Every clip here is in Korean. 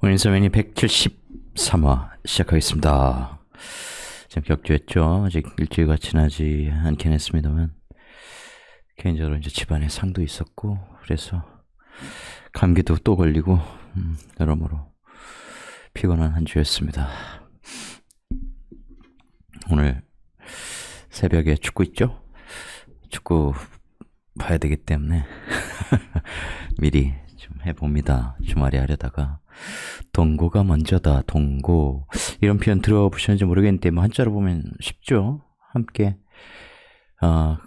원인서면이 173화 시작하겠습니다. 지금 격주했죠. 아직 일주일가 지나지 않긴 했습니다만 개인적으로 이제 집안에 상도 있었고 그래서 감기도 또 걸리고 여러모로 피곤한 한 주였습니다. 오늘 새벽에 축구 있죠? 축구 봐야 되기 때문에 미리 좀 해봅니다. 주말에 하려다가 동고가 먼저다. 동고 이런 표현 들어보셨는지 모르겠는데 뭐 한자로 보면 쉽죠. 함께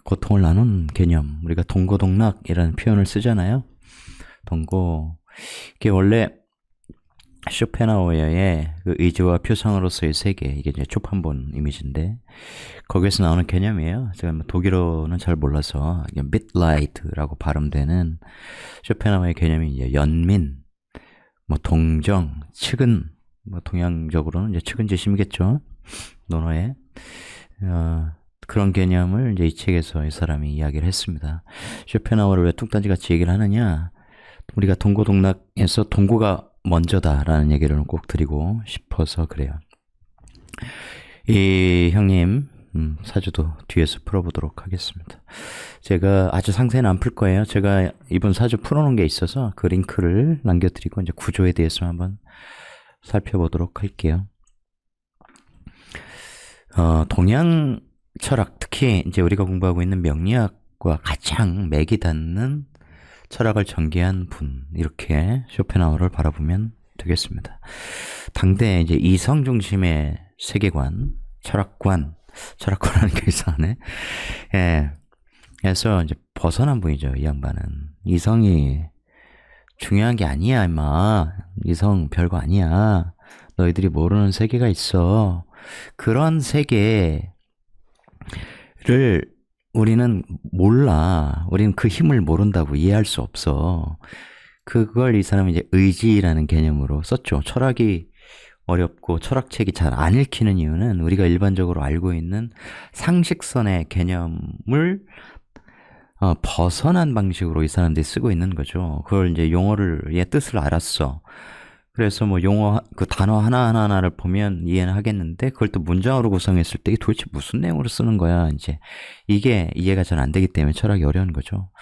고통을 나눈 개념, 우리가 동고동락이라는 표현을 쓰잖아요. 동고, 이게 원래 쇼펜하우어의 그 의지와 표상으로서의 세계, 이게 이제 초판본 이미지인데 거기에서 나오는 개념이에요. 제가 뭐 독일어는 잘 몰라서 Mitleid라고 발음되는 쇼펜하우어의 개념이 이제 연민, 뭐 동정, 측은, 뭐 동양적으로는 이제 측은지심이겠죠. 논어에 그런 개념을 이제 이 책에서 이 사람이 이야기를 했습니다. 쇼펜하우어를 왜 뚱딴지같이 얘기를 하느냐? 우리가 동고동락에서 동고가 먼저다라는 얘기를 꼭 드리고 싶어서 그래요. 이 형님 사주도 뒤에서 풀어보도록 하겠습니다. 제가 아주 상세는 안 풀 거예요. 제가 이번 사주 풀어놓은 게 있어서 그 링크를 남겨드리고 이제 구조에 대해서 한번 살펴보도록 할게요. 동양 철학, 특히 이제 우리가 공부하고 있는 명리학과 가장 맥이 닿는 철학을 전개한 분, 이렇게 쇼펜하우어를 바라보면 되겠습니다. 당대 이제 이성 중심의 세계관, 철학관하는 게 이상하네. 예. 그래서 이제 벗어난 분이죠, 이 양반은. 이성이 중요한 게 아니야, 임마. 이성 별거 아니야. 너희들이 모르는 세계가 있어. 그런 세계를 우리는 몰라. 우리는 그 힘을 모른다고 이해할 수 없어. 그걸 이 사람은 이제 의지라는 개념으로 썼죠. 철학이 어렵고 철학책이 잘 안 읽히는 이유는 우리가 일반적으로 알고 있는 상식선의 개념을 벗어난 방식으로 이 사람들이 쓰고 있는 거죠. 그걸 이제 용어의 뜻을 알았어. 그래서 뭐 용어, 그 단어 하나하나를 보면 이해는 하겠는데, 그걸 또 문장으로 구성했을 때 이게 도대체 무슨 내용으로 쓰는 거야, 이제. 이게 이해가 잘 안 되기 때문에 철학이 어려운 거죠.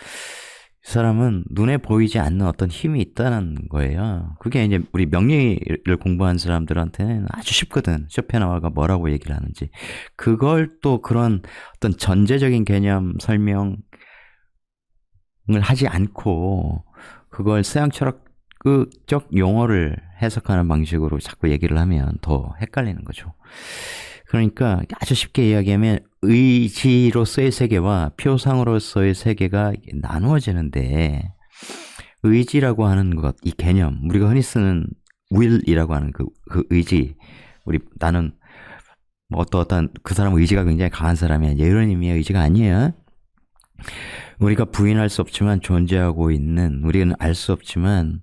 이 사람은 눈에 보이지 않는 어떤 힘이 있다는 거예요. 그게 이제 우리 명리를 공부한 사람들한테는 아주 쉽거든. 쇼펜하우어가 뭐라고 얘기를 하는지. 그걸 또 그런 어떤 전제적인 개념 설명을 하지 않고, 그걸 서양 철학적 용어를 해석하는 방식으로 자꾸 얘기를 하면 더 헷갈리는 거죠. 그러니까 아주 쉽게 이야기하면 의지로서의 세계와 표상으로서의 세계가 나누어지는데, 의지라고 하는 것, 이 개념, 우리가 흔히 쓰는 will이라고 하는 그 의지, 나는 뭐 어떤 그 사람 의지가 굉장히 강한 사람이야, 이런 의미의 의지가 아니에요. 우리가 부인할 수 없지만 존재하고 있는, 우리는 알 수 없지만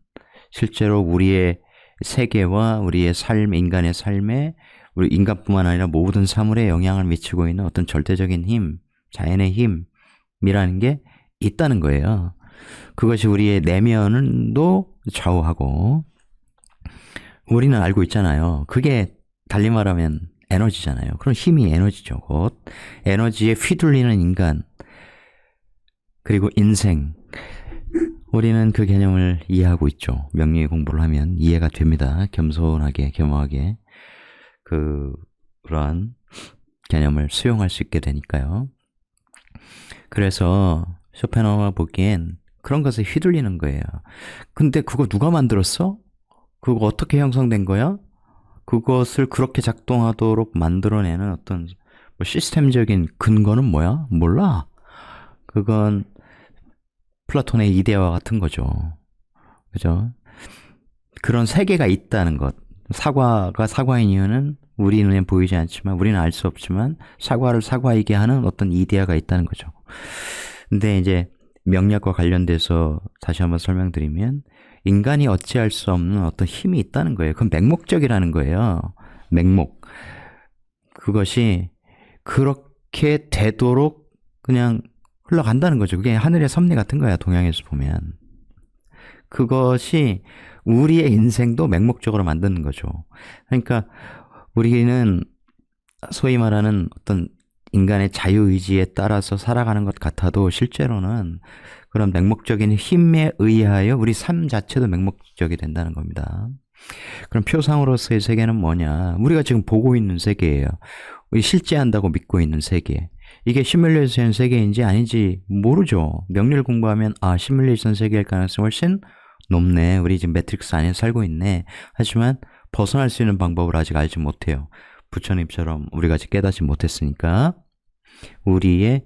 실제로 우리의 세계와 우리의 삶, 인간의 삶에, 우리 인간뿐만 아니라 모든 사물에 영향을 미치고 있는 어떤 절대적인 힘, 자연의 힘이라는 게 있다는 거예요. 그것이 우리의 내면도 좌우하고, 우리는 알고 있잖아요. 그게 달리 말하면 에너지잖아요. 그런 힘이 에너지죠. 곧 에너지에 휘둘리는 인간, 그리고 인생, 우리는 그 개념을 이해하고 있죠. 명리 공부를 하면 이해가 됩니다. 겸손하게, 겸허하게 그러한 개념을 수용할 수 있게 되니까요. 그래서 쇼펜하우어가 보기엔 그런 것에 휘둘리는 거예요. 근데 그거 누가 만들었어? 그거 어떻게 형성된 거야? 그것을 그렇게 작동하도록 만들어내는 어떤 뭐 시스템적인 근거는 뭐야? 몰라. 그건 플라톤의 이데아와 같은 거죠. 그죠? 그런 세계가 있다는 것. 사과가 사과인 이유는 우리 눈에 보이지 않지만, 우리는 알 수 없지만 사과를 사과이게 하는 어떤 이데아가 있다는 거죠. 근데 이제 명리학과 관련돼서 다시 한번 설명드리면, 인간이 어찌할 수 없는 어떤 힘이 있다는 거예요. 그건 맹목적이라는 거예요. 맹목. 그것이 그렇게 되도록 그냥 흘러간다는 거죠. 그게 하늘의 섭리 같은 거야, 동양에서 보면. 그것이 우리의 인생도 맹목적으로 만드는 거죠. 그러니까 우리는 소위 말하는 어떤 인간의 자유의지에 따라서 살아가는 것 같아도 실제로는 그런 맹목적인 힘에 의하여 우리 삶 자체도 맹목적이 된다는 겁니다. 그럼 표상으로서의 세계는 뭐냐? 우리가 지금 보고 있는 세계예요. 우리 실제한다고 믿고 있는 세계. 이게 시뮬레이션 세계인지 아닌지 모르죠. 명리를 공부하면 시뮬레이션 세계일 가능성이 훨씬 높네. 우리 지금 매트릭스 안에 살고 있네. 하지만 벗어날 수 있는 방법을 아직 알지 못해요. 부처님처럼 우리가 아직 깨닫지 못했으니까 우리의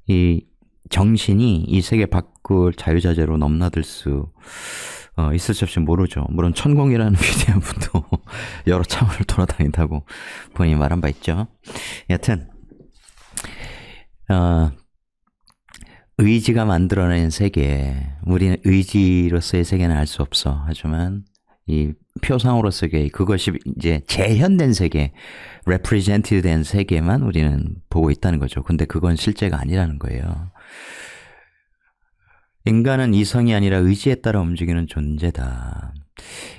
이 정신이 이 세계 밖을 자유자재로 넘나들 수 있을 수 없이 모르죠. 물론 천공이라는 위대한 분도 여러 차원을 돌아다닌다고 본인이 말한 바 있죠. 여튼 의지가 만들어낸 세계, 우리는 의지로서의 세계는 알 수 없어. 하지만 이 표상으로서의 그것이 이제 재현된 세계, represented 된 세계만 우리는 보고 있다는 거죠. 근데 그건 실제가 아니라는 거예요. 인간은 이성이 아니라 의지에 따라 움직이는 존재다.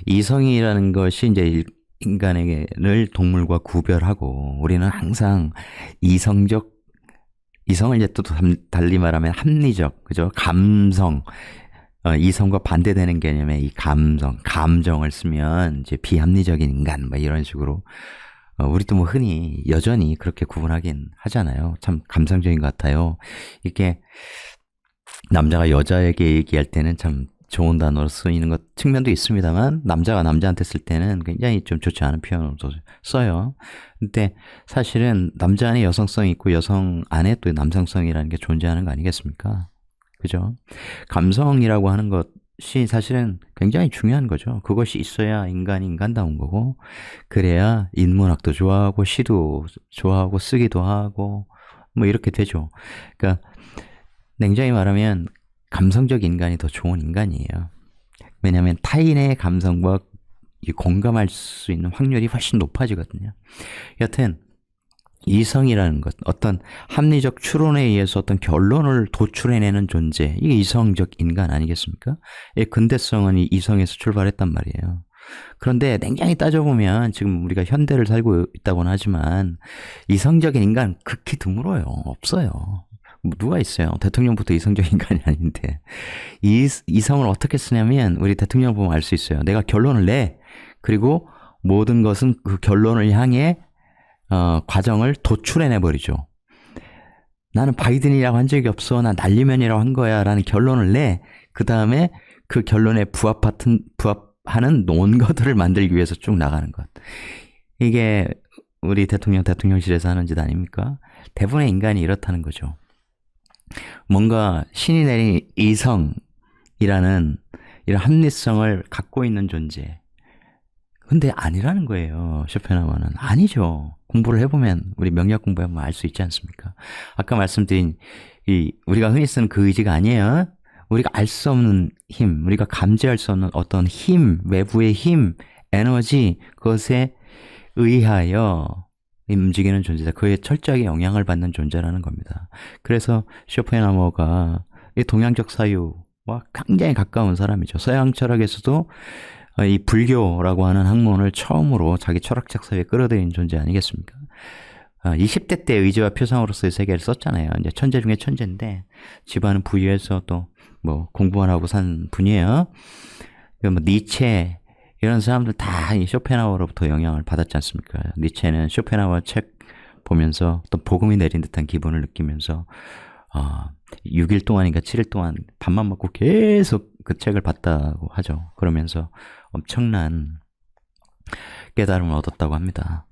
이성이라는 것이 이제 인간을 동물과 구별하고 우리는 항상 이성을 이제 또 달리 말하면 합리적, 그죠? 감성, 이성과 반대되는 개념의 이 감정을 쓰면 이제 비합리적인 인간, 뭐 이런 식으로 우리도 뭐 흔히 여전히 그렇게 구분하긴 하잖아요. 참 감성적인 것 같아요. 이게 남자가 여자에게 얘기할 때는 참 좋은 단어로 쓰이는 것 측면도 있습니다만 남자가 남자한테 쓸 때는 굉장히 좀 좋지 않은 표현으로 써요. 근데 사실은 남자 안에 여성성이 있고 여성 안에 또 남성성이라는 게 존재하는 거 아니겠습니까? 그죠? 감성이라고 하는 것이 사실은 굉장히 중요한 거죠. 그것이 있어야 인간이 인간다운 거고 그래야 인문학도 좋아하고 시도 좋아하고 쓰기도 하고 뭐 이렇게 되죠. 그러니까 냉정히 말하면 감성적 인간이 더 좋은 인간이에요. 왜냐하면 타인의 감성과 공감할 수 있는 확률이 훨씬 높아지거든요. 여튼 이성이라는 것, 어떤 합리적 추론에 의해서 어떤 결론을 도출해내는 존재, 이게 이성적 인간 아니겠습니까? 근대성은 이 이성에서 출발했단 말이에요. 그런데 냉정히 따져보면 지금 우리가 현대를 살고 있다고는 하지만 이성적인 인간 극히 드물어요. 없어요. 누가 있어요? 대통령부터 이성적 인간이 아닌데. 이성을 어떻게 쓰냐면 우리 대통령 보면 알 수 있어요. 내가 결론을 내. 그리고 모든 것은 그 결론을 향해 과정을 도출해내버리죠. 나는 바이든이라고 한 적이 없어. 난 난리면이라고 한 거야. 라는 결론을 내. 그 다음에 그 결론에 부합하는 논거들을 만들기 위해서 쭉 나가는 것. 이게 우리 대통령실에서 하는 짓 아닙니까? 대부분의 인간이 이렇다는 거죠. 뭔가 신이 내린 이성이라는 이런 합리성을 갖고 있는 존재. 근데 아니라는 거예요. 쇼펜하우어는. 아니죠. 공부를 해보면 우리 명리학 공부해보면 알 수 있지 않습니까? 아까 말씀드린 우리가 흔히 쓰는 그 의지가 아니에요. 우리가 알 수 없는 힘, 우리가 감지할 수 없는 어떤 힘, 외부의 힘, 에너지, 그것에 의하여 움직이는 존재다. 그에 철저하게 영향을 받는 존재라는 겁니다. 그래서 쇼펜하우어가 이 동양적 사유와 굉장히 가까운 사람이죠. 서양 철학에서도 이 불교라고 하는 학문을 처음으로 자기 철학적 사유에 끌어들인 존재 아니겠습니까? 20대 때 의지와 표상으로서의 세계를 썼잖아요. 이제 천재 중에 천재인데 집안은 부유해서 또 뭐 공부만 하고 산 분이에요. 뭐 니체 이런 사람들 다 이 쇼펜하우어로부터 영향을 받았지 않습니까? 니체는 쇼펜하우어 책 보면서 또 복음이 내린 듯한 기분을 느끼면서 6일 동안인가 7일 동안 밥만 먹고 계속 그 책을 봤다고 하죠. 그러면서 엄청난 깨달음을 얻었다고 합니다.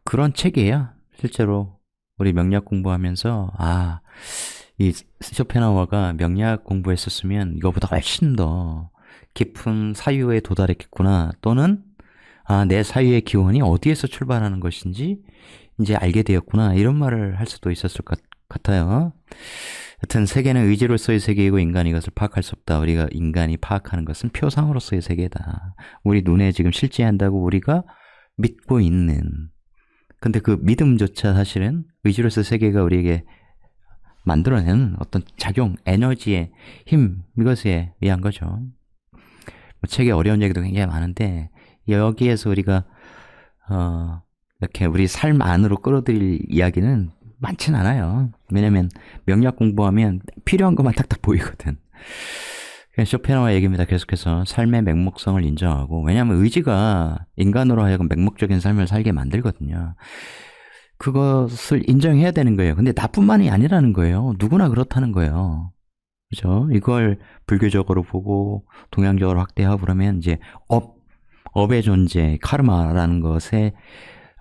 그런 책이에요. 실제로 우리 명리학 공부하면서 이 쇼펜하우어가 명리학 공부했었으면 이거보다 훨씬 더 깊은 사유에 도달했겠구나. 또는 내 사유의 기원이 어디에서 출발하는 것인지 이제 알게 되었구나. 이런 말을 할 수도 있었을 것 같아요. 여튼 세계는 의지로서의 세계이고 인간이 이것을 파악할 수 없다. 우리가 인간이 파악하는 것은 표상으로서의 세계다. 우리 눈에 지금 실제한다고 우리가 믿고 있는. 근데 그 믿음조차 사실은 의지로서의 세계가 우리에게 만들어내는 어떤 작용, 에너지의 힘, 이것에 의한 거죠. 뭐 책에 어려운 얘기도 굉장히 많은데 여기에서 우리가 이렇게 우리 삶 안으로 끌어들일 이야기는 많진 않아요. 왜냐면 명리학 공부하면 필요한 것만 딱딱 보이거든. 그냥 쇼펜하우어 얘기입니다. 계속해서 삶의 맹목성을 인정하고, 왜냐하면 의지가 인간으로 하여금 맹목적인 삶을 살게 만들거든요. 그것을 인정해야 되는 거예요. 근데 나뿐만이 아니라는 거예요. 누구나 그렇다는 거예요. 그죠? 이걸 불교적으로 보고 동양적으로 확대하고 그러면 이제 업의 존재, 카르마라는 것의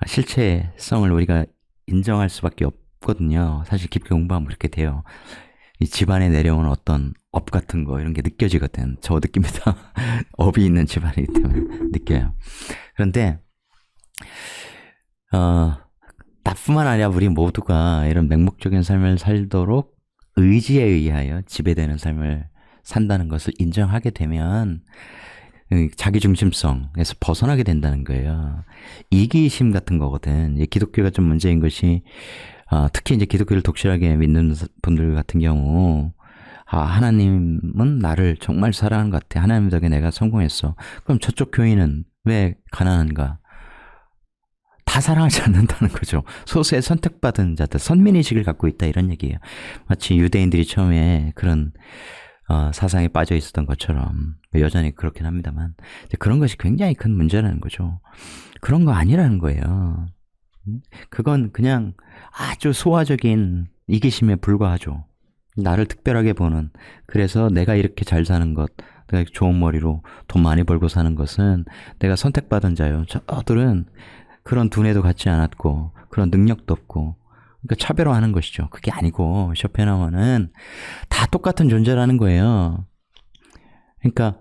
실체성을 우리가 인정할 수밖에 없거든요. 사실 깊게 공부하면 그렇게 돼요. 이 집안에 내려오는 어떤 업 같은 거 이런 게 느껴지거든. 저 느낍니다. 업이 있는 집안이기 때문에 느껴요. 그런데 나뿐만 아니라 우리 모두가 이런 맹목적인 삶을 살도록 의지에 의하여 지배되는 삶을 산다는 것을 인정하게 되면 자기중심성에서 벗어나게 된다는 거예요. 이기심 같은 거거든. 기독교가 좀 문제인 것이 특히 이제 기독교를 독실하게 믿는 분들 같은 경우 하나님은 나를 정말 사랑하는 것 같아. 하나님 덕에 내가 성공했어. 그럼 저쪽 교인은 왜 가난한가? 다 사랑하지 않는다는 거죠. 소수의 선택받은 자들, 선민의식을 갖고 있다 이런 얘기예요. 마치 유대인들이 처음에 그런 사상에 빠져 있었던 것처럼 여전히 그렇긴 합니다만 그런 것이 굉장히 큰 문제라는 거죠. 그런 거 아니라는 거예요. 그건 그냥 아주 소화적인 이기심에 불과하죠. 나를 특별하게 보는, 그래서 내가 이렇게 잘 사는 것, 내가 좋은 머리로 돈 많이 벌고 사는 것은 내가 선택받은 자요. 저들은 그런 두뇌도 갖지 않았고 그런 능력도 없고, 그러니까 차별화하는 것이죠. 그게 아니고 쇼펜하우어는 다 똑같은 존재라는 거예요. 그러니까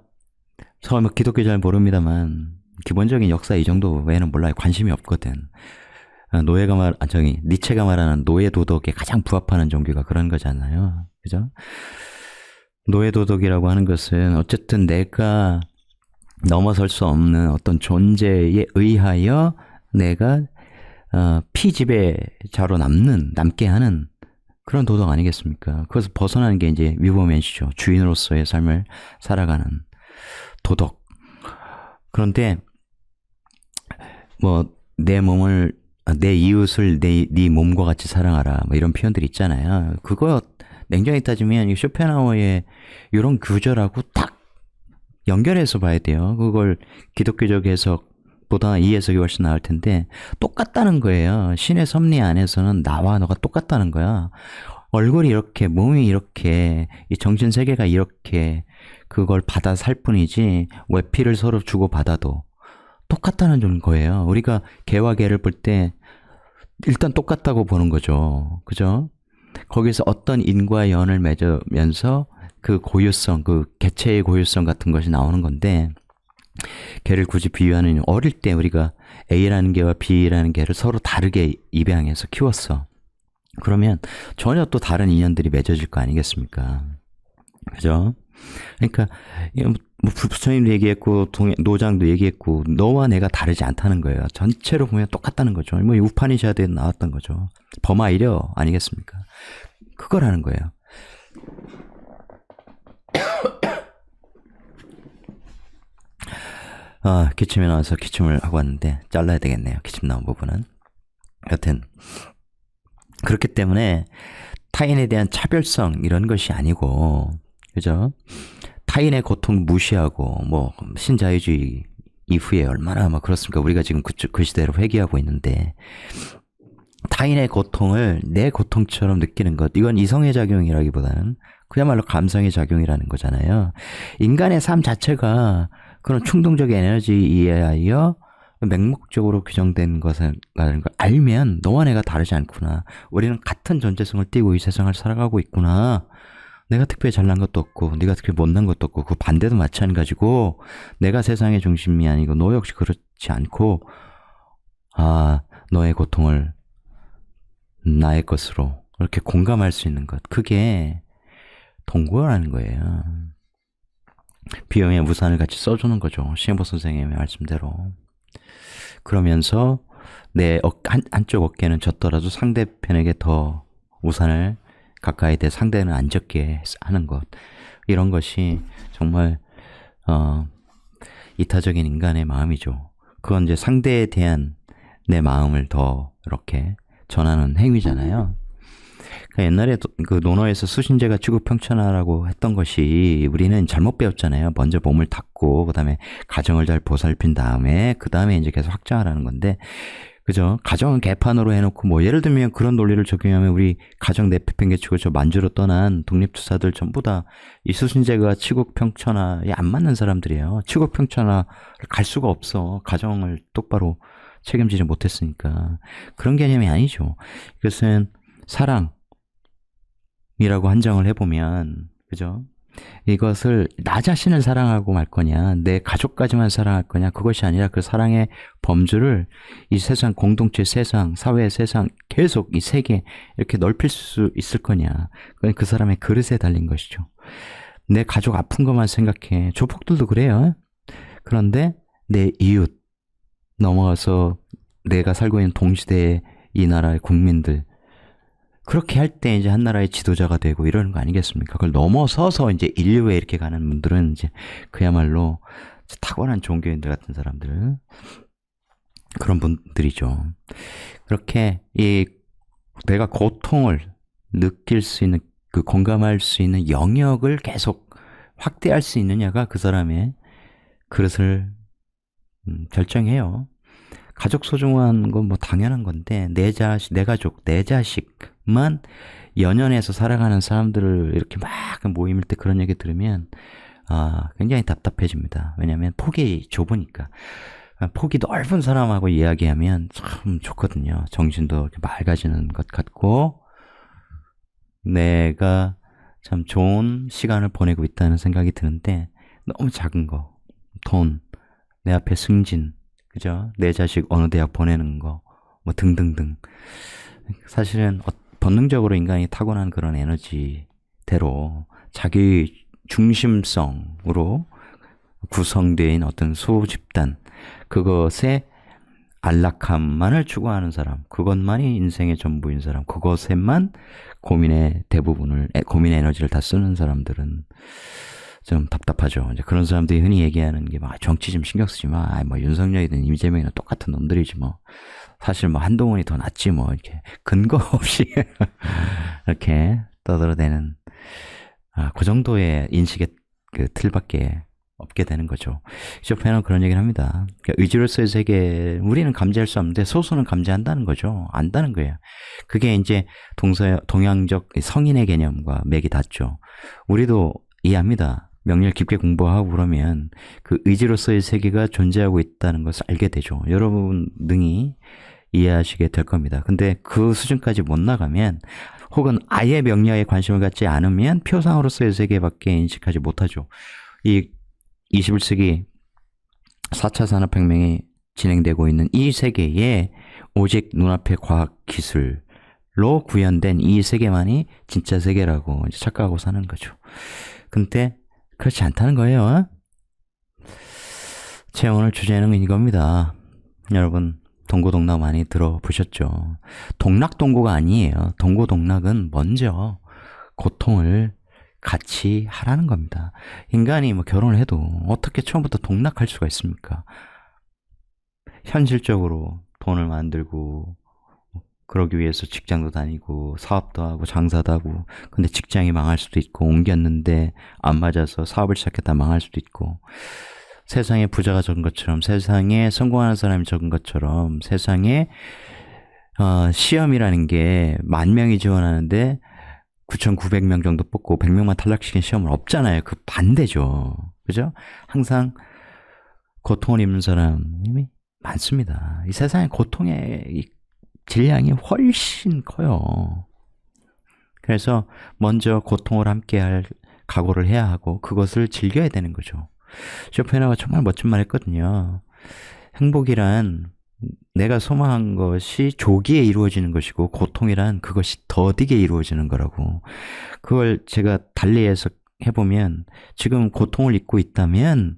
저 뭐 기독교 잘 모릅니다만 기본적인 역사 이 정도 외에는 몰라요. 관심이 없거든. 니체가 말하는 노예 도덕에 가장 부합하는 종교가 그런 거잖아요. 그죠? 노예 도덕이라고 하는 것은 어쨌든 내가 넘어설 수 없는 어떤 존재에 의하여 내가 피지배자로 남게 하는 그런 도덕 아니겠습니까? 그것을 벗어나는 게 이제 위버맨시죠. 주인으로서의 삶을 살아가는 도덕. 그런데 뭐 내 이웃을 네 몸과 같이 사랑하라 뭐 이런 표현들이 있잖아요. 그거 냉정히 따지면 쇼펜하우어의 이런 구절하고 딱 연결해서 봐야 돼요. 그걸 기독교적 해석보다 이 해석이 훨씬 나을 텐데 똑같다는 거예요. 신의 섭리 안에서는 나와 너가 똑같다는 거야. 얼굴이 이렇게, 몸이 이렇게, 이 정신 세계가 이렇게 그걸 받아 살 뿐이지 왜 피를 서로 주고 받아도 똑같다는 거예요. 우리가 개와 개를 볼 때 일단 똑같다고 보는 거죠. 그죠? 거기서 어떤 인과 연을 맺으면서 그 고유성, 그 개체의 고유성 같은 것이 나오는 건데, 개를 굳이 비유하는, 어릴 때 우리가 A라는 개와 B라는 개를 서로 다르게 입양해서 키웠어. 그러면 전혀 또 다른 인연들이 맺어질 거 아니겠습니까? 그죠? 그러니까 뭐 부처님도 얘기했고 노장도 얘기했고 너와 내가 다르지 않다는 거예요. 전체로 보면 똑같다는 거죠. 뭐 우파니샤드에 나왔던 거죠. 범아이려 아니겠습니까? 그거라는 거예요. 기침이 나와서 기침을 하고 왔는데 잘라야 되겠네요. 기침 나온 부분은. 여튼 그렇기 때문에 타인에 대한 차별성 이런 것이 아니고, 그죠? 타인의 고통 무시하고 뭐 신자유주의 이후에 얼마나 막 그렇습니까? 우리가 지금 그 시대로 회귀하고 있는데 타인의 고통을 내 고통처럼 느끼는 것, 이건 이성의 작용이라기보다는 그야말로 감성의 작용이라는 거잖아요. 인간의 삶 자체가 그런 충동적 에너지에 의하여 맹목적으로 규정된 것이라는 걸 알면 너와 내가 다르지 않구나. 우리는 같은 존재성을 띠고 이 세상을 살아가고 있구나. 내가 특별히 잘난 것도 없고 네가 특별히 못난 것도 없고 그 반대도 마찬가지고 내가 세상의 중심이 아니고 너 역시 그렇지 않고 너의 고통을 나의 것으로 이렇게 공감할 수 있는 것, 그게 동거라는 거예요. 비용의 무산을 같이 써주는 거죠. 시행보 선생님의 말씀대로. 그러면서 내 한쪽 어깨는 졌더라도 상대편에게 더 우산을 가까이 대 상대는 안 졌게 하는 것, 이런 것이 정말 이타적인 인간의 마음이죠. 그건 이제 상대에 대한 내 마음을 더 이렇게 전하는 행위잖아요. 그러니까 옛날에 그 논어에서 수신제가 치구평천하라고 했던 것이 우리는 잘못 배웠잖아요. 먼저 몸을 닦고 그다음에 가정을 잘 보살핀 다음에 그다음에 이제 계속 확장하라는 건데, 그죠? 가정은 개판으로 해놓고 뭐 예를 들면 그런 논리를 적용하면 우리 가정 내팽개치고 저 만주로 떠난 독립투사들 전부 다 이 수신제가 치국평천하에 안 맞는 사람들이에요. 치국평천하를 갈 수가 없어. 가정을 똑바로 책임지지 못했으니까. 그런 개념이 아니죠. 이것은 사랑이라고 한정을 해보면, 그죠? 이것을 나 자신을 사랑하고 말 거냐, 내 가족까지만 사랑할 거냐, 그것이 아니라 그 사랑의 범주를 이 세상, 공동체 세상, 사회 세상, 계속 이 세계 이렇게 넓힐 수 있을 거냐. 그건 그 사람의 그릇에 달린 것이죠. 내 가족 아픈 것만 생각해. 조폭들도 그래요. 그런데 내 이웃, 넘어가서 내가 살고 있는 동시대의 이 나라의 국민들, 그렇게 할 때 이제 한 나라의 지도자가 되고 이러는 거 아니겠습니까? 그걸 넘어서서 이제 인류에 이렇게 가는 분들은 이제 그야말로 탁월한 종교인들 같은 사람들, 그런 분들이죠. 그렇게 이 내가 고통을 느낄 수 있는, 그 공감할 수 있는 영역을 계속 확대할 수 있느냐가 그 사람의 그릇을 결정해요. 가족 소중한 건 뭐 당연한 건데, 내 자식, 내 가족, 내 자식만 연연해서 살아가는 사람들을 이렇게 막 모임일 때 그런 얘기 들으면 굉장히 답답해집니다. 왜냐하면 폭이 좁으니까. 폭이 넓은 사람하고 이야기하면 참 좋거든요. 정신도 이렇게 맑아지는 것 같고 내가 참 좋은 시간을 보내고 있다는 생각이 드는데, 너무 작은 거, 돈, 내 앞에 승진, 그죠? 내 자식 어느 대학 보내는 거, 뭐 등등등. 사실은 본능적으로 인간이 타고난 그런 에너지대로 자기 중심성으로 구성된 어떤 소집단, 그것의 안락함만을 추구하는 사람, 그것만이 인생의 전부인 사람, 그것에만 고민의 대부분을, 고민의 에너지를 다 쓰는 사람들은 좀 답답하죠. 이제 그런 사람들이 흔히 얘기하는 게 막 정치 좀 신경 쓰지 마. 뭐 윤석열이든 이재명이든 똑같은 놈들이지 뭐. 사실 뭐 한동훈이 더 낫지 뭐. 이렇게 근거 없이 이렇게 떠들어대는 그 정도의 인식의 그 틀밖에 없게 되는 거죠. 쇼펜은 그런 얘기를 합니다. 그러니까 의지로서의 세계, 우리는 감지할 수 없는데 소수는 감지한다는 거죠. 안다는 거예요. 그게 이제 동양적 성인의 개념과 맥이 닿죠. 우리도 이해합니다. 명리를 깊게 공부하고 그러면 그 의지로서의 세계가 존재하고 있다는 것을 알게 되죠. 여러분 등이 이해하시게 될 겁니다. 근데 그 수준까지 못 나가면, 혹은 아예 명리학에 관심을 갖지 않으면 표상으로서의 세계밖에 인식하지 못하죠. 이 21세기 4차 산업혁명이 진행되고 있는 이 세계에 오직 눈앞의 과학기술로 구현된 이 세계만이 진짜 세계라고 이제 착각하고 사는 거죠. 근데 그렇지 않다는 거예요. 제 오늘 주제는 이겁니다. 여러분, 동고동락 많이 들어보셨죠? 동락동고가 아니에요. 동고동락은 먼저 고통을 같이 하라는 겁니다. 인간이 뭐 결혼을 해도 어떻게 처음부터 동락할 수가 있습니까? 현실적으로 돈을 만들고, 그러기 위해서 직장도 다니고 사업도 하고 장사도 하고, 근데 직장이 망할 수도 있고, 옮겼는데 안 맞아서 사업을 시작했다 망할 수도 있고, 세상에 부자가 적은 것처럼, 세상에 성공하는 사람이 적은 것처럼, 세상에 시험이라는 게 10,000명이 지원하는데 9,900명 정도 뽑고 100명만 탈락시킨 시험은 없잖아요. 그 반대죠. 그죠? 항상 고통을 입는 사람이 많습니다. 이 세상의 고통의 질량이 훨씬 커요. 그래서 먼저 고통을 함께할 각오를 해야 하고 그것을 즐겨야 되는 거죠. 쇼펜하우가 정말 멋진 말 했거든요. 행복이란 내가 소망한 것이 조기에 이루어지는 것이고, 고통이란 그것이 더디게 이루어지는 거라고. 그걸 제가 달리 해석해보면, 지금 고통을 잊고 있다면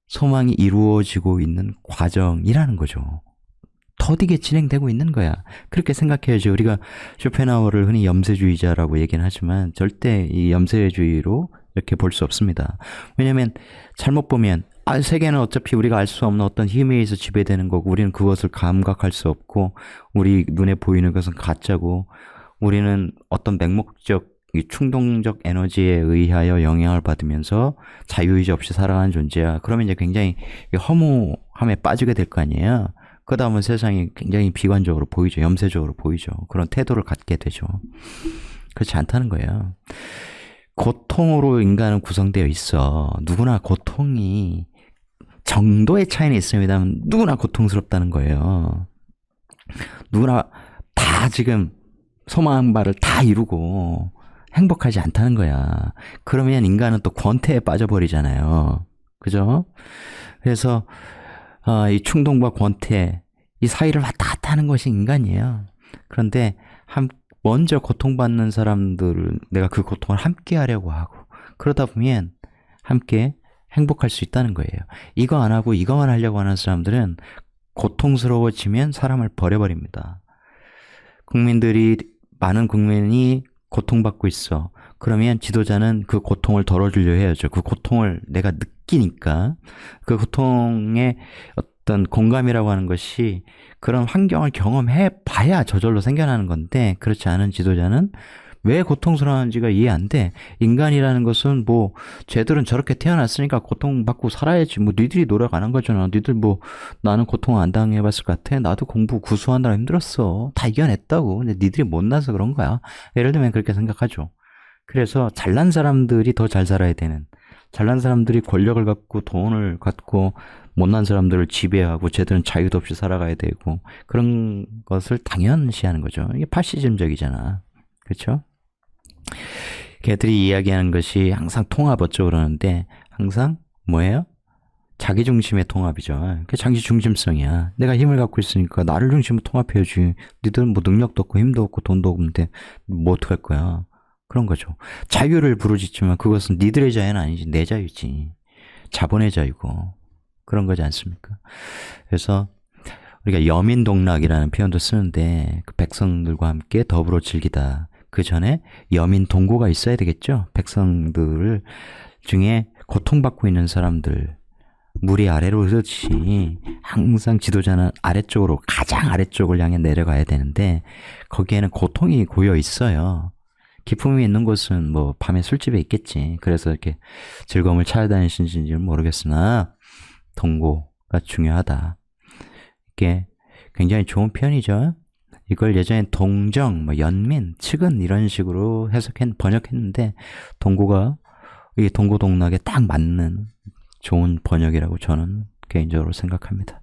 소망이 이루어지고 있는 과정이라는 거죠. 더디게 진행되고 있는 거야. 그렇게 생각해야죠. 우리가 쇼펜하우어를 흔히 염세주의자라고 얘기는 하지만 절대 이 염세주의로 이렇게 볼 수 없습니다. 왜냐하면 잘못 보면 세계는 어차피 우리가 알 수 없는 어떤 힘에 의해서 지배되는 거고 우리는 그것을 감각할 수 없고 우리 눈에 보이는 것은 가짜고 우리는 어떤 맹목적 이 충동적 에너지에 의하여 영향을 받으면서 자유의지 없이 살아가는 존재야. 그러면 이제 굉장히 허무함에 빠지게 될 거 아니에요. 그러다 보면 세상이 굉장히 비관적으로 보이죠. 염세적으로 보이죠. 그런 태도를 갖게 되죠. 그렇지 않다는 거예요. 고통으로 인간은 구성되어 있어. 누구나 고통이 정도의 차이는 있습니다만 누구나 고통스럽다는 거예요. 누구나 다 지금 소망한 바를 다 이루고 행복하지 않다는 거야. 그러면 인간은 또 권태에 빠져버리잖아요. 그죠? 그래서 이 충동과 권태 이 사이를 왔다 갔다 하는 것이 인간이에요. 그런데 먼저 고통받는 사람들은 내가 그 고통을 함께 하려고 하고 그러다 보면 함께 행복할 수 있다는 거예요. 이거 안 하고 이거만 하려고 하는 사람들은 고통스러워지면 사람을 버려버립니다. 많은 국민이 고통받고 있어. 그러면 지도자는 그 고통을 덜어주려 해야죠. 그 고통을 내가 느끼니까 그 고통의 어떤 공감이라고 하는 것이 그런 환경을 경험해 봐야 저절로 생겨나는 건데 그렇지 않은 지도자는 왜 고통스러운지가 이해 안 돼. 인간이라는 것은 뭐 쟤들은 저렇게 태어났으니까 고통받고 살아야지. 뭐 니들이 노력 안 한 거잖아. 니들 뭐 나는 고통 안 당해봤을 것 같아. 나도 공부 구수하느라 힘들었어. 다 이겨냈다고. 근데 니들이 못나서 그런 거야. 예를 들면 그렇게 생각하죠. 그래서 잘난 사람들이 더 잘 살아야 되는 잘난 사람들이 권력을 갖고 돈을 갖고 못난 사람들을 지배하고 쟤들은 자유도 없이 살아가야 되고 그런 것을 당연시하는 거죠. 이게 파시즘적이잖아. 그렇죠? 걔들이 이야기하는 것이 항상 통합 어쩌고 그러는데 항상 뭐예요? 자기 중심의 통합이죠. 그게 자기 중심성이야. 내가 힘을 갖고 있으니까 나를 중심으로 통합해야지. 니들은 뭐 능력도 없고 힘도 없고 돈도 없는데 뭐 어떡할 거야. 그런 거죠. 자유를 부르짖지만 그것은 니들의 자유는 아니지 내 자유지. 자본의 자유고 그런 거지 않습니까? 그래서 우리가 여민동락이라는 표현도 쓰는데 그 백성들과 함께 더불어 즐기다. 그 전에 여민 동고가 있어야 되겠죠. 백성들 중에 고통받고 있는 사람들 물이 아래로 흐르듯이 항상 지도자는 아래쪽으로 가장 아래쪽을 향해 내려가야 되는데 거기에는 고통이 고여 있어요. 기쁨이 있는 곳은 뭐 밤에 술집에 있겠지. 그래서 이렇게 즐거움을 찾아다니시는지는 모르겠으나 동고가 중요하다. 이게 굉장히 좋은 표현이죠. 이걸 예전에 동정, 연민, 측은 이런 식으로 번역했는데 동고가 이 동고동락에 딱 맞는 좋은 번역이라고 저는 개인적으로 생각합니다.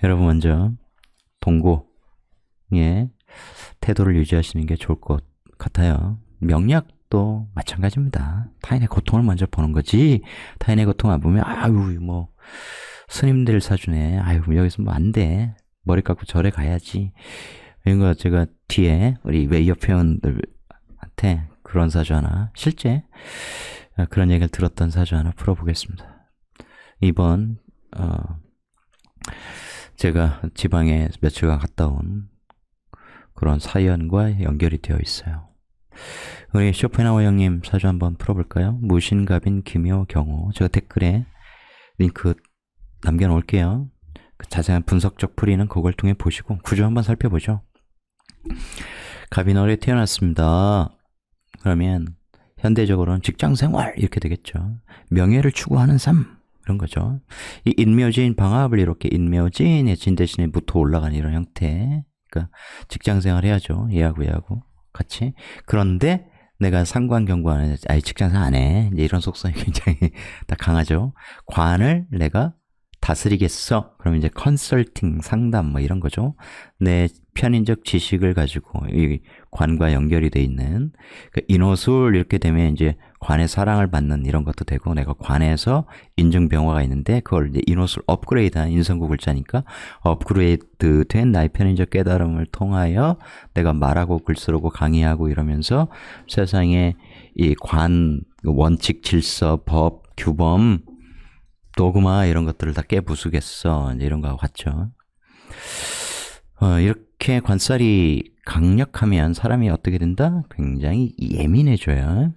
여러분 먼저 동고의 태도를 유지하시는 게 좋을 것 같아요. 명약도 마찬가지입니다. 타인의 고통을 먼저 보는 거지. 타인의 고통 안 보면 아유 뭐 스님들 사주네. 아유 여기서 뭐 안 돼. 머리 깎고 절에 가야지. 이런 거 제가 뒤에 우리 웨이어 회원들한테 그런 사주 하나 실제 그런 얘기를 들었던 사주 하나 풀어보겠습니다. 이번 제가 지방에 며칠간 갔다 온 그런 사연과 연결이 되어 있어요. 우리 쇼펜하우어 형님 사주 한번 풀어볼까요? 무신갑인 기묘 경호. 제가 댓글에 링크 남겨놓을게요. 그 자세한 분석적 풀이는 그걸 통해 보시고 구조 한번 살펴보죠. 갑인월에 태어났습니다. 그러면 현대적으로는 직장생활 이렇게 되겠죠. 명예를 추구하는 삶 이런 거죠. 이 인묘진 방합을 이렇게 인묘진의 진 대신에 무토 올라가는 이런 형태. 그러니까 직장생활 해야죠. 얘하고 같이. 그런데 내가 상관경관을 직장생활 안 해. 이제 이런 속성이 굉장히 딱 강하죠. 관을 내가 다스리겠어. 그러면 이제 컨설팅, 상담 뭐 이런 거죠. 내 편인적 지식을 가지고 이 관과 연결이 돼 있는 그 인호술 이렇게 되면 이제 관의 사랑을 받는 이런 것도 되고 내가 관에서 인증병화가 있는데 그걸 이제 인호술 업그레이드한 인성구 글자니까 업그레이드 된 나의 편인적 깨달음을 통하여 내가 말하고 글 쓰고 강의하고 이러면서 세상에 이 관, 원칙, 질서, 법, 규범 도그마 이런 것들을 다 깨부수겠어. 이제 이런 거하고 같죠. 이렇게 관살이 강력하면 사람이 어떻게 된다? 굉장히 예민해져요.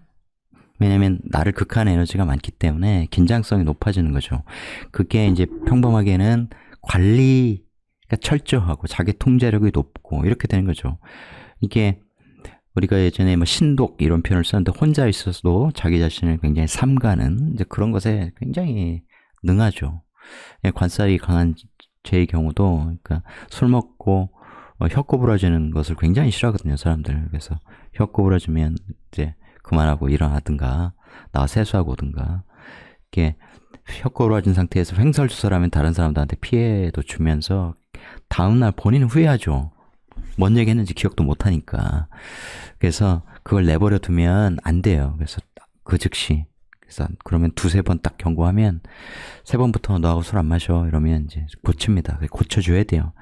왜냐면 나를 극한 에너지가 많기 때문에 긴장성이 높아지는 거죠. 그게 이제 평범하게는 관리가 철저하고 자기 통제력이 높고 이렇게 되는 거죠. 이게 우리가 예전에 뭐 신독 이런 표현을 썼는데 혼자 있어서도 자기 자신을 굉장히 삼가는 이제 그런 것에 굉장히 능하죠. 예, 관살이 강한 제 경우도 그러니까 술 먹고 혀 꼬부라지는 것을 굉장히 싫어하거든요, 사람들. 그래서 혀 꼬부라지면 이제 그만하고 일어나든가 나와 세수하고 오든가 이게 혀 꼬부라진 상태에서 횡설수설 하면 다른 사람들한테 피해도 주면서 다음날 본인은 후회하죠. 뭔 얘기 했는지 기억도 못하니까. 그래서 그걸 내버려 두면 안 돼요. 그래서 그 즉시. 그래서 그러면 두세 번 딱 경고하면 세 번부터 너하고 술 안 마셔 이러면 이제 고칩니다. 고쳐줘야 돼요.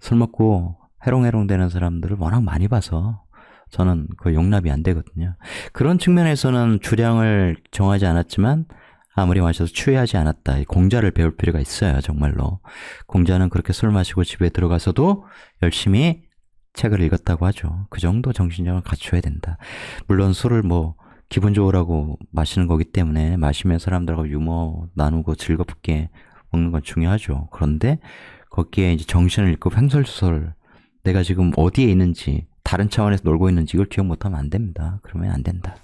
술 먹고 해롱해롱 되는 사람들을 워낙 많이 봐서 저는 그 용납이 안 되거든요. 그런 측면에서는 주량을 정하지 않았지만 아무리 마셔도 취하지 않았다. 공자를 배울 필요가 있어요. 정말로. 공자는 그렇게 술 마시고 집에 들어가서도 열심히 책을 읽었다고 하죠. 그 정도 정신력을 갖춰야 된다. 물론 술을 뭐 기분 좋으라고 마시는 거기 때문에 마시면 사람들하고 유머 나누고 즐겁게 먹는 건 중요하죠. 그런데 거기에 이제 정신을 잃고 횡설수설 내가 지금 어디에 있는지 다른 차원에서 놀고 있는지 이걸 기억 못하면 안 됩니다. 그러면 안 된다.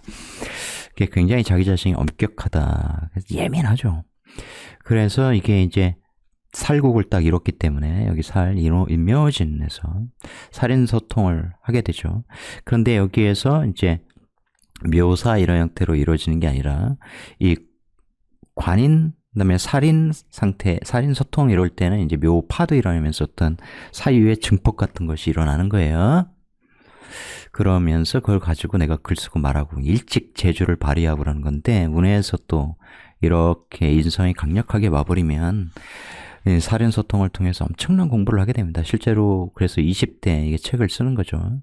그게 굉장히 자기 자신이 엄격하다. 그래서 예민하죠. 그래서 이게 이제 살국을 딱 이뤘기 때문에 여기 인묘진에서 살인소통을 하게 되죠. 그런데 여기에서 이제 묘사 이런 형태로 이루어지는 게 아니라 이 관인 그다음에 살인 상태, 살인 소통 이럴 때는 이제 묘파도 일어나면서 어떤 사유의 증폭 같은 것이 일어나는 거예요. 그러면서 그걸 가지고 내가 글 쓰고 말하고 일찍 재주를 발휘하고 그러는 건데 문해에서 또 이렇게 인성이 강력하게 와버리면 살인 소통을 통해서 엄청난 공부를 하게 됩니다. 실제로 그래서 20대 이게 책을 쓰는 거죠.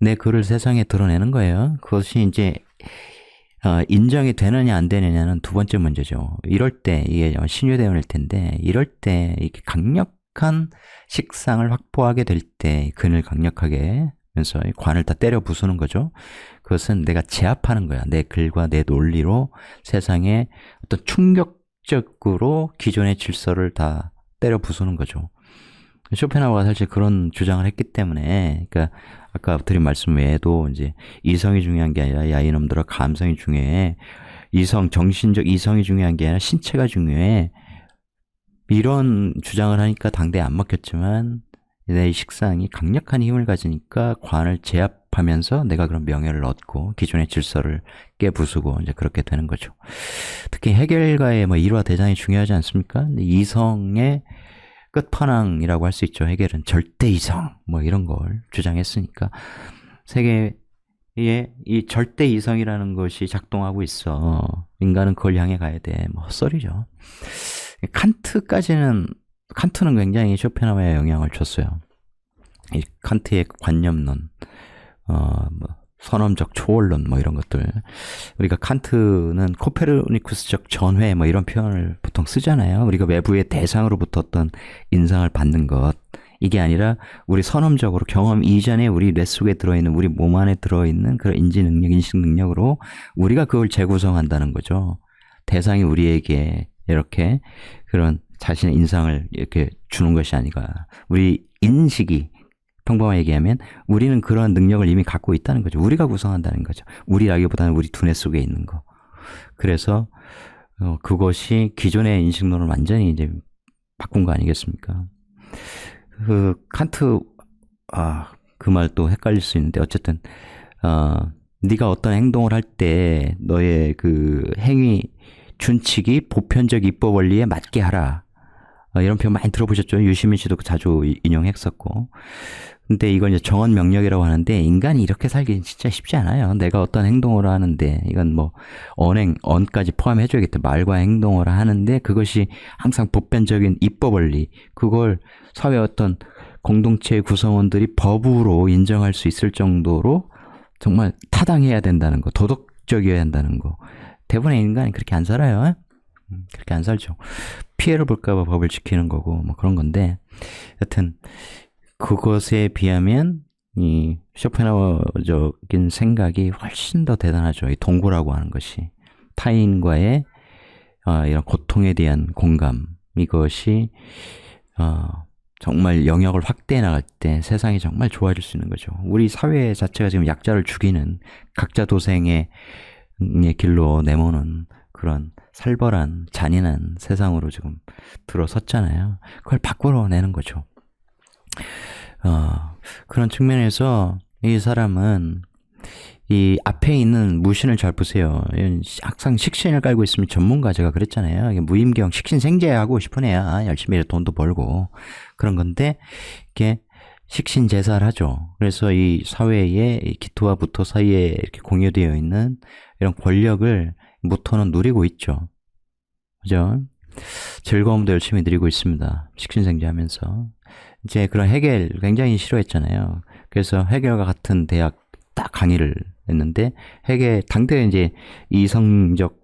내 글을 세상에 드러내는 거예요. 그것이 이제 인정이 되느냐 안 되느냐는 두 번째 문제죠. 이럴 때 이게 신유대원일 텐데 이럴 때 이렇게 강력한 식상을 확보하게 될 때 근을 강력하게 하면서 관을 다 때려 부수는 거죠. 그것은 내가 제압하는 거야. 내 글과 내 논리로 세상에 어떤 충격적으로 기존의 질서를 다 때려 부수는 거죠. 쇼펜하우어가 사실 그런 주장을 했기 때문에, 그러니까 아까 드린 말씀 외에도 이제 이성이 중요한 게 아니라 야 이놈들아 감성이 중요해. 정신적 이성이 중요한 게 아니라 신체가 중요해. 이런 주장을 하니까 당대에 안 먹혔지만 내 식상이 강력한 힘을 가지니까 관을 제압하면서 내가 그런 명예를 얻고 기존의 질서를 깨부수고 이제 그렇게 되는 거죠. 특히 해겔과의 뭐 일화 대장이 중요하지 않습니까? 이성의 끝판왕이라고 할 수 있죠. 해겔은 절대 이성 뭐 이런 걸 주장했으니까 세계에 이 절대 이성이라는 것이 작동하고 있어. 인간은 그걸 향해 가야 돼. 뭐 헛소리죠. 칸트는 굉장히 쇼펜하우어에 영향을 줬어요. 이 칸트의 관념론, 뭐 선험적 초월론 뭐 이런 것들. 우리가 칸트는 코페르니쿠스적 전회 뭐 이런 표현을 보통 쓰잖아요. 우리가 외부의 대상으로부터 어떤 인상을 받는 것. 이게 아니라 우리 선험적으로 경험 이전에 우리 뇌 속에 들어있는 우리 몸 안에 들어있는 그런 인지 능력, 인식 능력으로 우리가 그걸 재구성한다는 거죠. 대상이 우리에게 이렇게 그런 자신의 인상을 이렇게 주는 것이 아니라 우리 인식이 평범하게 얘기하면 우리는 그런 능력을 이미 갖고 있다는 거죠. 우리가 구성한다는 거죠. 우리라기보다는 우리 두뇌 속에 있는 거. 그래서 그것이 기존의 인식론을 완전히 이제 바꾼 거 아니겠습니까? 그 칸트 그 말도 헷갈릴 수 있는데 어쨌든 네가 어떤 행동을 할 때 너의 그 행위 준칙이 보편적 입법 원리에 맞게 하라. 이런 표현 많이 들어보셨죠? 유시민 씨도 자주 인용했었고. 근데 이걸 이제 정언 명령이라고 하는데 인간이 이렇게 살기 진짜 쉽지 않아요. 내가 어떤 행동을 하는데 이건 뭐 언까지 포함해줘야겠다. 말과 행동을 하는데 그것이 항상 보편적인 입법 원리 그걸 사회 어떤 공동체의 구성원들이 법으로 인정할 수 있을 정도로 정말 타당해야 된다는 거, 도덕적이어야 한다는 거. 대부분의 인간이 그렇게 안 살아요. 그렇게 안 살죠. 피해를 볼까봐 법을 지키는 거고 뭐 그런 건데 여튼 그것에 비하면 이 쇼펜하우어적인 생각이 훨씬 더 대단하죠. 이 동고라고 하는 것이 타인과의 이런 고통에 대한 공감, 이것이 정말 영역을 확대해 나갈 때 세상이 정말 좋아질 수 있는 거죠. 우리 사회 자체가 지금 약자를 죽이는 각자 도생의 길로 내모는 그런 살벌한 잔인한 세상으로 지금 들어섰잖아요. 그걸 밖으로 내는 거죠. 그런 측면에서 이 사람은 이 앞에 있는 무신을 잘 보세요. 항상 식신을 깔고 있으면 전문가, 제가 그랬잖아요. 무임경 식신생재하고 싶은 애야. 열심히 돈도 벌고 그런 건데 이게 식신제사를 하죠. 그래서 이 사회에 기토와 부토 사이에 이렇게 공유되어 있는 이런 권력을 무토는 누리고 있죠. 그죠? 즐거움도 열심히 누리고 있습니다. 식신생재하면서. 이제 그런 헤겔 굉장히 싫어했잖아요. 그래서 헤겔과 같은 대학 딱 강의를 했는데, 헤겔 당대 이제 이성적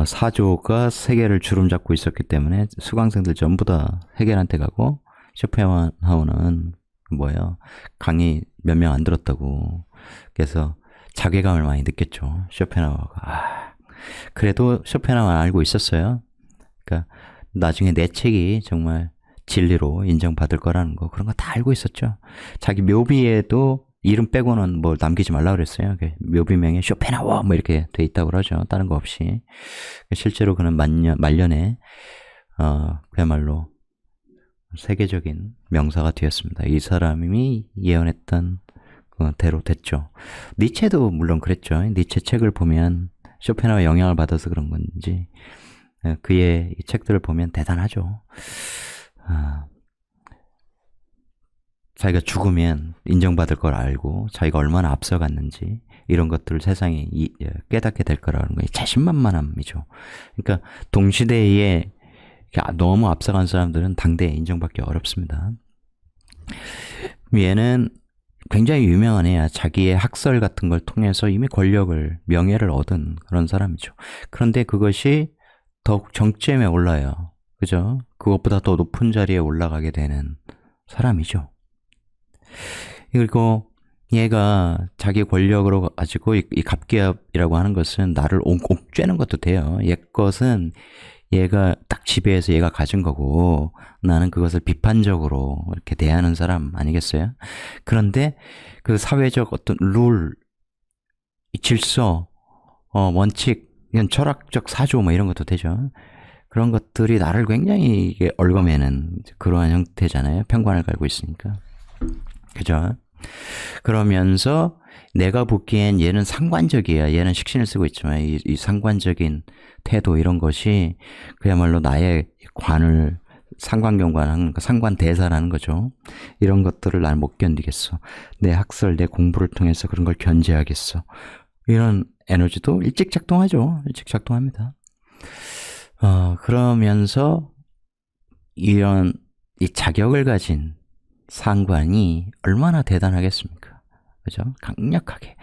사조가 세계를 주름 잡고 있었기 때문에 수강생들 전부 다 헤겔한테 가고, 쇼펜하우어는 강의 몇 명 안 들었다고. 그래서 자괴감을 많이 느꼈죠. 쇼펜하우어가. 그래도 쇼펜하우어는 알고 있었어요. 그러니까 나중에 내 책이 정말 진리로 인정받을 거라는 거, 그런 거 다 알고 있었죠. 자기 묘비에도 이름 빼고는 뭐 남기지 말라 그랬어요. 묘비명에 쇼펜하우어 뭐 이렇게 돼 있다고 그러죠. 다른 거 없이. 실제로 그는 말년에 그야말로 세계적인 명사가 되었습니다. 이 사람이 예언했던 대로 됐죠. 니체도 물론 그랬죠. 니체 책을 보면 쇼펜하우어 영향을 받아서 그런 건지 그의 이 책들을 보면 대단하죠. 자기가 죽으면 인정받을 걸 알고 자기가 얼마나 앞서갔는지 이런 것들을 세상이 깨닫게 될 거라는 거, 자신만만함이죠. 그러니까 동시대에 너무 앞서간 사람들은 당대에 인정받기 어렵습니다. 얘는 굉장히 유명한 애야. 자기의 학설 같은 걸 통해서 이미 권력을, 명예를 얻은 그런 사람이죠. 그런데 그것이 더욱 정점에 올라요. 그죠? 그것보다 더 높은 자리에 올라가게 되는 사람이죠. 그리고 얘가 자기 권력으로 가지고 이 갑기압이라고 하는 것은 나를 옥죄는 것도 돼요. 옛 것은 얘가 딱 지배해서 얘가 가진 거고 나는 그것을 비판적으로 이렇게 대하는 사람 아니겠어요? 그런데 그 사회적 어떤 룰, 질서, 원칙, 이런 철학적 사조 뭐 이런 것도 되죠. 그런 것들이 나를 굉장히 이게 얽어매는 그러한 형태잖아요. 편관을 갈고 있으니까. 그죠? 그러면서 내가 보기엔 얘는 상관적이야. 얘는 식신을 쓰고 있지만 이 상관적인 태도, 이런 것이 그야말로 나의 관을 상관경관하는, 상관대사라는 거죠. 이런 것들을 난 못 견디겠어. 내 학설, 내 공부를 통해서 그런 걸 견제하겠어. 이런 에너지도 일찍 작동하죠. 일찍 작동합니다. 그러면서 이런 이 자격을 가진 상관이 얼마나 대단하겠습니까? 그죠? 강력하게.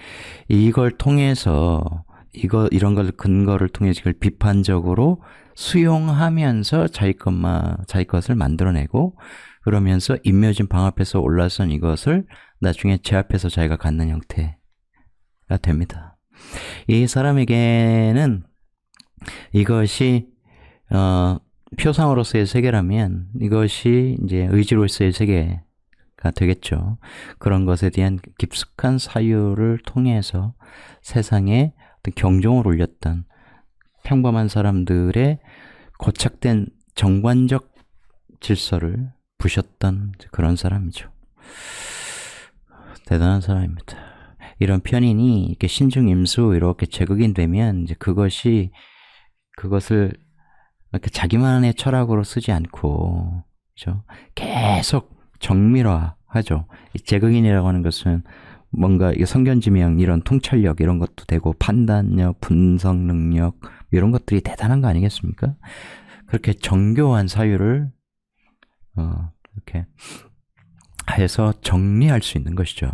이걸 통해서, 이런 걸 근거를 통해서 이걸 비판적으로 수용하면서 자기 것을 만들어내고, 그러면서 임묘진 방 앞에서 올라선 이것을 나중에 제 앞에서 자기가 갖는 형태가 됩니다. 이 사람에게는 이것이, 표상으로서의 세계라면 이것이 이제 의지로서의 세계가 되겠죠. 그런 것에 대한 깊숙한 사유를 통해서 세상에 어떤 경종을 울렸던 평범한 사람들의 고착된 정관적 질서를 부셨던 그런 사람이죠. 대단한 사람입니다. 이런 편인이 이렇게 신중임수 이렇게 제극인 되면 이제 그것을 이렇게 자기만의 철학으로 쓰지 않고, 그죠? 계속 정밀화하죠. 이 제극인이라고 하는 것은 뭔가 성견지명, 이런 통찰력 이런 것도 되고, 판단력, 분석 능력 이런 것들이 대단한 거 아니겠습니까? 그렇게 정교한 사유를 이렇게 해서 정리할 수 있는 것이죠.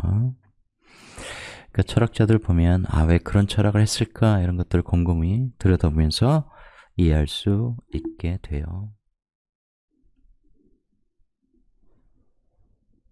그러니까 철학자들 보면 왜 그런 철학을 했을까, 이런 것들을 곰곰이 들여다보면서 이해할 수 있게 돼요.